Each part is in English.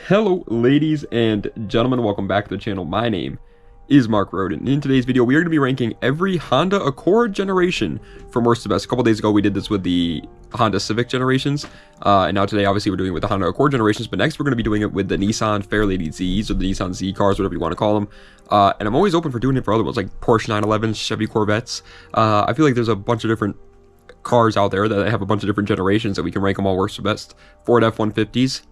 Hello ladies and gentlemen, welcome back to the channel. My name is Roden. In today's video we are going to be ranking every Honda Accord generation from worst to best. A couple days ago we did this with the Honda Civic generations, and now today obviously we're doing it with the Honda Accord generations, but next we're going to be doing it with the Nissan Fairlady Zs, or the Nissan Z cars, whatever you want to call them. And I'm always open for doing it for other ones like Porsche 911s, Chevy Corvettes. I feel like there's a bunch of different cars out there that have a bunch of different generations that we can rank them all worst to best. Ford F-150s.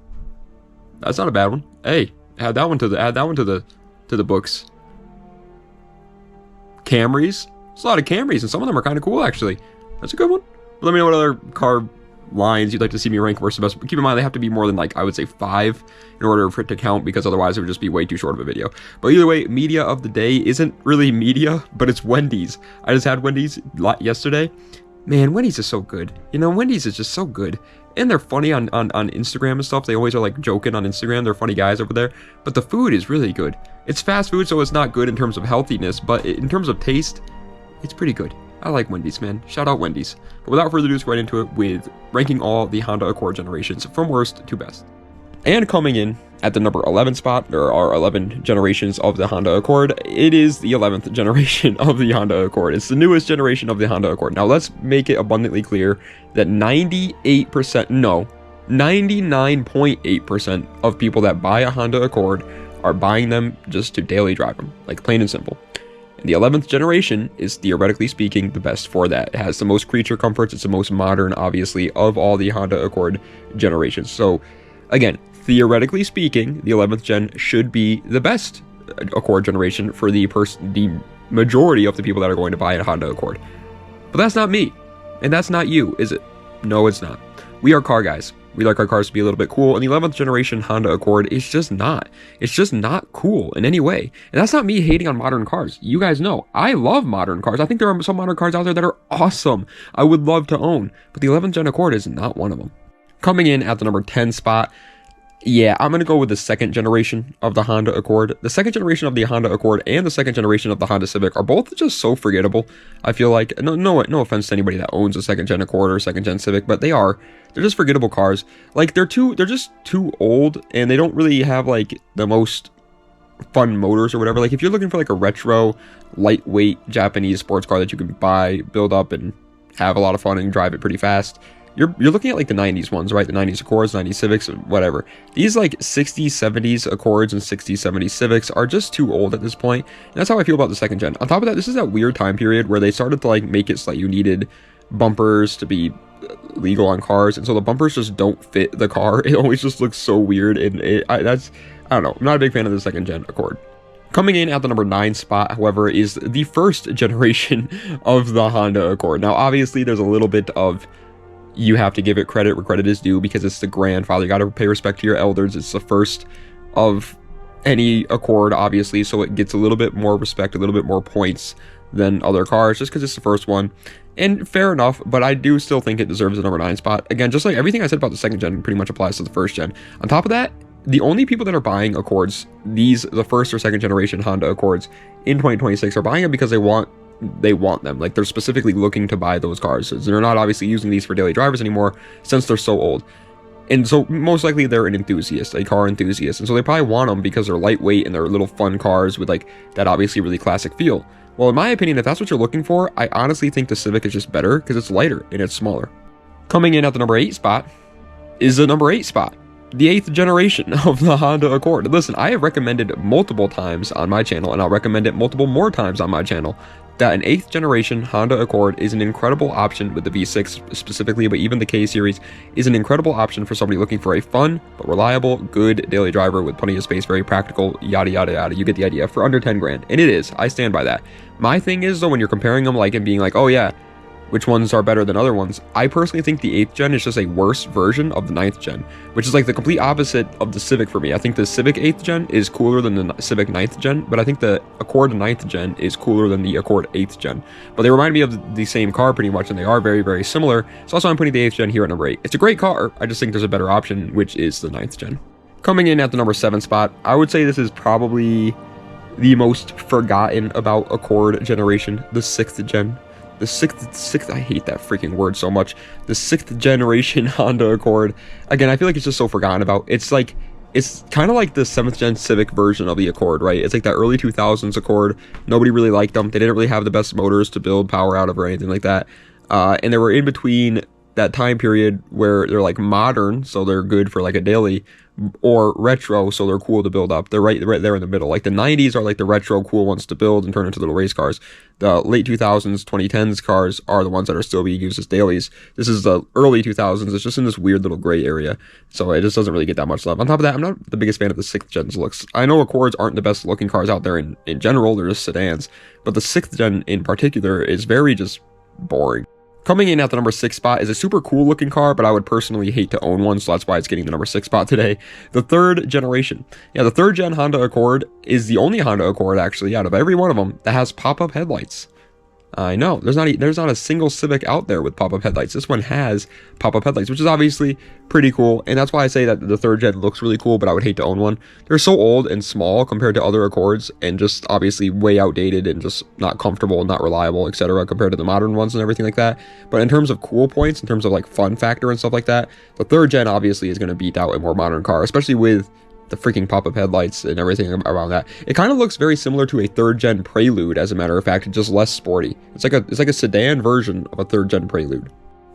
That's not a bad one. Hey, add that one to the books. Camrys. There's a lot of Camrys, and some of them are kind of cool actually. That's a good one. But let me know what other car lines you'd like to see me rank worst to best. But keep in mind they have to be more than, like, I would say 5 in order for it to count, because otherwise it would just be way too short of a video. But either way, media of the day isn't really media, but it's Wendy's. I just had Wendy's yesterday. Man, Wendy's is so good. You know, Wendy's is just so good. And they're funny on Instagram and stuff. They always are like joking on Instagram. They're funny guys over there. But the food is really good. It's fast food, so it's not good in terms of healthiness, but in terms of taste, it's pretty good. I like Wendy's, man. Shout out Wendy's. But without further ado, let's go right into it with ranking all the Honda Accord generations from worst to best. And coming in at the number 11 spot, there are 11 generations of the Honda Accord. It is the 11th generation of the Honda Accord. It's the newest generation of the Honda Accord. Now, let's make it abundantly clear that 99.8% of people that buy a Honda Accord are buying them just to daily drive them, like plain and simple. And the 11th generation is, theoretically speaking, the best for that. It has the most creature comforts. It's the most modern, obviously, of all the Honda Accord generations. So, again, theoretically speaking, the 11th gen should be the best Accord generation for the majority of the people that are going to buy a Honda Accord. But that's not me, and that's not you, is it? No, it's not. We are car guys. We like our cars to be a little bit cool, and the 11th generation Honda Accord is just not. It's just not cool in any way. And that's not me hating on modern cars. You guys know, I love modern cars. I think there are some modern cars out there that are awesome. I would love to own, but the 11th gen Accord is not one of them. Coming in at the number 10 spot, yeah, I'm going to go with the second generation of the Honda Accord. The second generation of the Honda Accord and the second generation of the Honda Civic are both just so forgettable. I feel like, no offense to anybody that owns a second gen Accord or second gen Civic, but they're just forgettable cars. Like, they're just too old, and they don't really have, like, the most fun motors or whatever. Like, if you're looking for, like, a retro, lightweight Japanese sports car that you can buy, build up, and have a lot of fun and drive it pretty fast, you're looking at, like, the 90s ones, right? The 90s Accords, 90s Civics, whatever. These, like, 60s, 70s Accords and 60s, 70s Civics are just too old at this point. And that's how I feel about the second gen. On top of that, this is that weird time period where they started to, like, make it so that you needed bumpers to be legal on cars, and so the bumpers just don't fit the car. It always just looks so weird, and I don't know. I'm not a big fan of the second gen Accord. Coming in at the number 9 spot, however, is the first generation of the Honda Accord. Now, obviously, there's a little bit of, you have to give it credit where credit is due, because it's the grandfather. You got to pay respect to your elders. It's the first of any Accord, obviously, so it gets a little bit more respect, a little bit more points than other cars, just because it's the first one. And fair enough, but I do still think it deserves the number 9 spot. Again, just like everything I said about the second gen pretty much applies to the first gen. On top of that, the only people that are buying Accords, the first or second generation Honda Accords in 2026, are buying them because they want them. Like, they're specifically looking to buy those cars. So they're not obviously using these for daily drivers anymore, since they're so old. And so most likely they're an enthusiast, a car enthusiast, and so they probably want them because they're lightweight and they're little fun cars with, like, that obviously really classic feel. Well, in my opinion, if that's what you're looking for, I honestly think the Civic is just better because it's lighter and it's smaller. Coming in at the number 8 spot is the number 8 spot, the 8th generation of the Honda Accord. Listen, I have recommended multiple times on my channel, and I'll recommend it multiple more times on my channel, that an 8th generation Honda Accord is an incredible option with the V6 specifically, but even the K series is an incredible option for somebody looking for a fun but reliable, good daily driver with plenty of space, very practical, yada yada yada. You get the idea, for under 10 grand. And it is. I stand by that. My thing is, though, when you're comparing them, like, and being like, oh yeah, which ones are better than other ones, I personally think the 8th gen is just a worse version of the 9th gen, which is like the complete opposite of the Civic for me. I think the Civic 8th gen is cooler than the Civic 9th gen, but I think the Accord 9th gen is cooler than the Accord 8th gen. But they remind me of the same car pretty much, and they are very, very similar. So that's why I'm putting the 8th gen here at number 8. It's a great car. I just think there's a better option, which is the 9th gen. Coming in at the number 7 spot, I would say this is probably the most forgotten about Accord generation, the 6th gen. The sixth, I hate that freaking word so much. The 6th generation Honda Accord. Again, I feel like it's just so forgotten about. It's like, it's kind of like the 7th gen Civic version of the Accord, right? It's like that early 2000s Accord. Nobody really liked them. They didn't really have the best motors to build power out of or anything like that. And they were in between that time period where they're like modern, so they're good for like a daily, or retro, so they're cool to build up. They're right there in the middle. Like the 90s are like the retro cool ones to build and turn into little race cars. The late 2000s, 2010s cars are the ones that are still being used as dailies. This is the early 2000s. It's just in this weird little gray area, so it just doesn't really get that much love. On top of that, I'm not the biggest fan of the 6th gen's looks. I know Accords aren't the best looking cars out there in general. They're just sedans, but the 6th gen in particular is very just boring. Coming in at the number 6 spot is a super cool looking car, but I would personally hate to own one, so that's why it's getting the number 6 spot today. The 3rd generation. Yeah, the 3rd gen Honda Accord is the only Honda Accord, actually, out of every one of them that has pop-up headlights. I know, there's not a single Civic out there with pop-up headlights. This one has pop-up headlights, which is obviously pretty cool, and that's why I say that the 3rd gen looks really cool, but I would hate to own one. They're so old and small compared to other Accords, and just obviously way outdated and just not comfortable, not reliable, etc. compared to the modern ones and everything like that. But in terms of cool points, in terms of like fun factor and stuff like that, the 3rd gen obviously is going to beat out a more modern car, especially with the freaking pop-up headlights and everything around that. It kind of looks very similar to a 3rd gen Prelude, as a matter of fact, just less sporty. It's like a sedan version of a 3rd gen Prelude.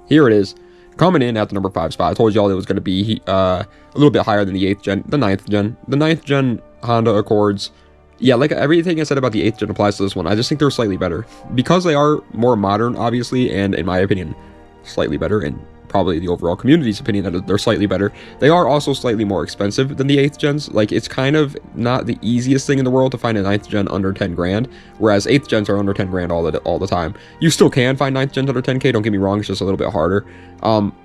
Here it is, coming in at the number 5 spot. I told y'all it was going to be a little bit higher than the 8th gen, the 9th gen. The 9th gen Honda Accords, yeah, like everything I said about the 8th gen applies to this one. I just think they're slightly better because they are more modern, obviously, and in my opinion, slightly better, and probably the overall community's opinion that they're slightly better. They are also slightly more expensive than the 8th gens. Like, it's kind of not the easiest thing in the world to find a 9th gen under 10 grand, whereas 8th gens are under 10 grand all the time. You still can find 9th gens under 10k, don't get me wrong, it's just a little bit harder.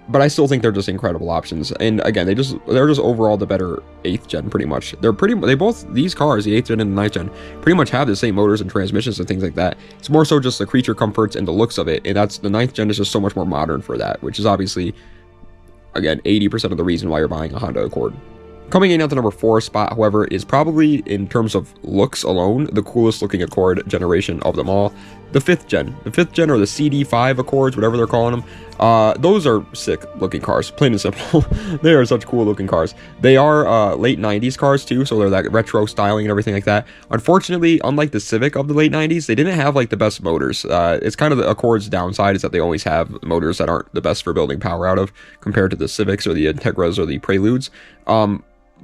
But I still think they're just incredible options. And again, they're just overall the better 8th gen, pretty much. They both, these cars, the 8th gen and the 9th gen, pretty much have the same motors and transmissions and things like that. It's more so just the creature comforts and the looks of it, and that's, the 9th gen is just so much more modern for that, which is obviously, again, 80% of the reason why you're buying a Honda Accord. Coming in at the number 4 spot, however, is probably, in terms of looks alone, the coolest looking Accord generation of them all. The 5th gen. The 5th gen, or the CD5 Accords, whatever they're calling them. Those are sick looking cars, plain and simple. They are such cool looking cars. They are late 90s cars too, so they're that retro styling and everything like that. Unfortunately, unlike the Civic of the late 90s, they didn't have like the best motors. It's kind of the Accord's downside is that they always have motors that aren't the best for building power out of compared to the Civics or the Integras or the Preludes.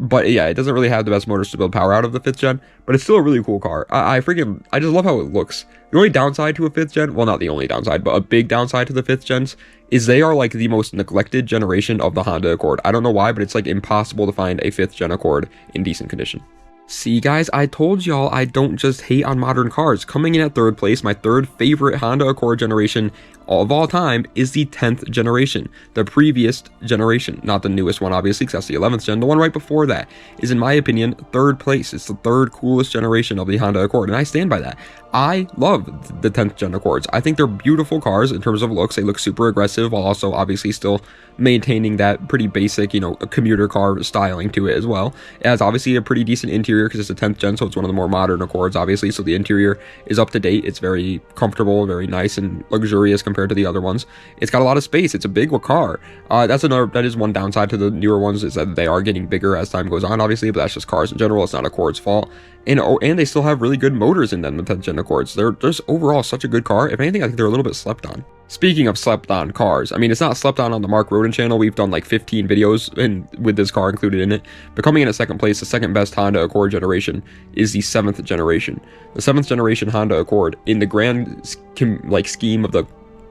But yeah, it doesn't really have the best motors to build power out of the 5th gen, but it's still a really cool car. I just love how it looks. The only downside to a 5th gen, well, not the only downside, but a big downside to the 5th gens is they are like the most neglected generation of the Honda Accord. I don't know why, but it's like impossible to find a 5th gen Accord in decent condition. See guys, I told y'all I don't just hate on modern cars. Coming in at 3rd place, my 3rd favorite Honda Accord generation of all time is the 10th generation, the previous generation, not the newest one obviously, because that's the 11th gen. The one right before that is, in my opinion, 3rd place. It's the 3rd coolest generation of the Honda Accord, and I stand by that. I love the 10th gen Accords. I think they're beautiful cars in terms of looks. They look super aggressive while also obviously still maintaining that pretty basic, a commuter car styling to it as well. It has obviously a pretty decent interior because it's a 10th gen, so it's one of the more modern Accords obviously, so the interior is up to date. It's very comfortable, very nice and luxurious compared to the other ones. It's got a lot of space. It's a big car. That is one downside to the newer ones, is that they are getting bigger as time goes on obviously, but that's just cars in general. It's not Accord's fault. And they still have really good motors in them, the 10th gen Accords. They're just overall such a good car. If anything, I think they're a little bit slept on. Speaking of slept on cars, I mean, it's not slept on the Mark Roden channel. We've done like 15 videos with this car included in it. But coming in at 2nd place, the 2nd best Honda Accord generation is the 7th generation. The 7th generation Honda Accord, in the grand scheme of the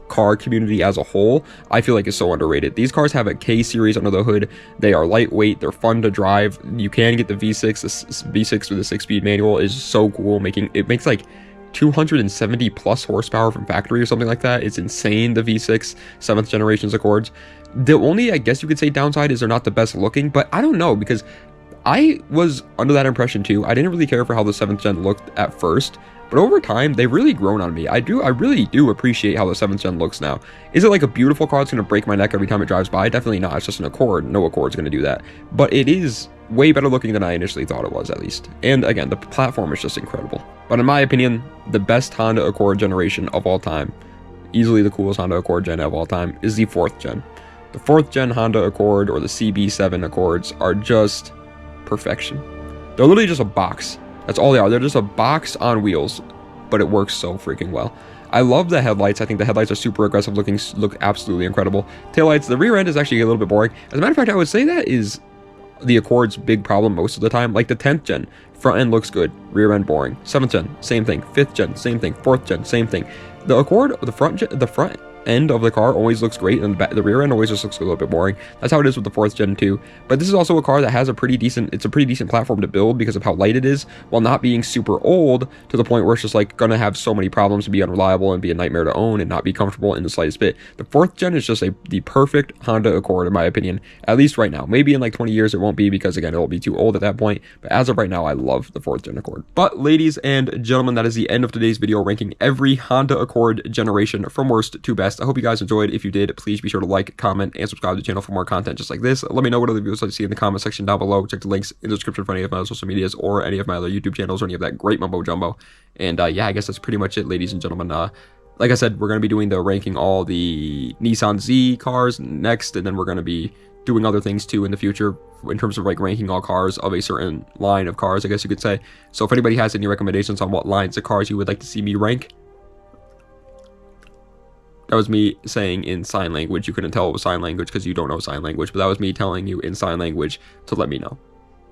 car community as a whole, I feel like is so underrated. These cars have a K series under the hood. They are lightweight, they're fun to drive. You can get the V6. The V6 with a 6-speed manual is so cool. It makes like 270 plus horsepower from factory or something like that. It's insane, the V6 7th generation's Accords. The only, I guess you could say, downside is they're not the best looking, but I don't know, because I was under that impression too. I didn't really care for how the 7th gen looked at first, but over time, they've really grown on me. I really do appreciate how the 7th gen looks now. Is it like a beautiful car that's going to break my neck every time it drives by? Definitely not. It's just an Accord. No Accord's going to do that. But it is way better looking than I initially thought it was, at least. And again, the platform is just incredible. But in my opinion, the best Honda Accord generation of all time, easily the coolest Honda Accord gen of all time, is the 4th gen. The 4th gen Honda Accord, or the CB7 Accords, are just perfection. They're literally just a box. That's all they are. They're just a box on wheels, but it works so freaking well. I love the headlights. I think the headlights are super aggressive looking, look absolutely incredible. Taillights, the rear end is actually a little bit boring. As a matter of fact, I would say that is the Accord's big problem most of the time. Like the 10th gen, front end looks good, rear end boring. 7th gen, same thing. 5th gen, same thing. 4th gen, same thing. The Accord, the front end of the car always looks great, and the rear end always just looks a little bit boring. That's how it is with the 4th gen too. But this is also a car that has a pretty decent platform to build because of how light it is, while not being super old to the point where it's just like gonna have so many problems and be unreliable and be a nightmare to own and not be comfortable in the slightest bit. The 4th gen is just the perfect Honda Accord in my opinion, at least right now. Maybe in like 20 years it won't be, because again it'll be too old at that point, but as of right now I love the 4th gen Accord. But ladies and gentlemen, that is the end of today's video ranking every Honda Accord generation from worst to best. I hope you guys enjoyed. If you did, please be sure to like, comment, and subscribe to the channel for more content just like this. Let me know what other videos I'd see in the comment section down below. Check the links in the description for any of my social medias or any of my other YouTube channels or any of that great mumbo jumbo. And yeah, I guess that's pretty much it, ladies and gentlemen. Like I said, we're going to be doing the ranking all the Nissan Z cars next, and then we're going to be doing other things too in the future in terms of like ranking all cars of a certain line of cars, I guess you could say. So if anybody has any recommendations on what lines of cars you would like to see me rank, that was me saying in sign language. You couldn't tell it was sign language because you don't know sign language, but that was me telling you in sign language to let me know.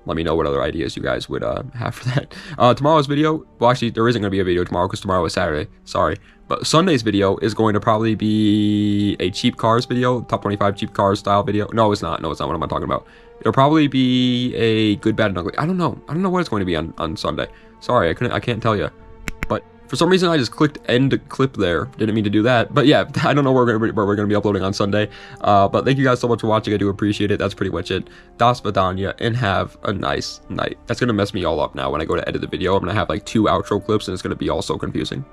Let me know what other ideas you guys would have for that. Tomorrow's video, well actually there isn't going to be a video tomorrow because tomorrow is Saturday, sorry. But Sunday's video is going to probably be a cheap cars video, top 25 cheap cars style video. No, it's not. No, it's not. What am I talking about? It'll probably be a good, bad, and ugly. I don't know what it's going to be on Sunday. Sorry, I can't tell you. But for some reason, I just clicked end clip there. Didn't mean to do that. But yeah, I don't know where we're going to be uploading on Sunday. But thank you guys so much for watching. I do appreciate it. That's pretty much it. Das Vidania, and have a nice night. That's going to mess me all up now when I go to edit the video. I'm going to have like 2 outro clips, and it's going to be all so confusing.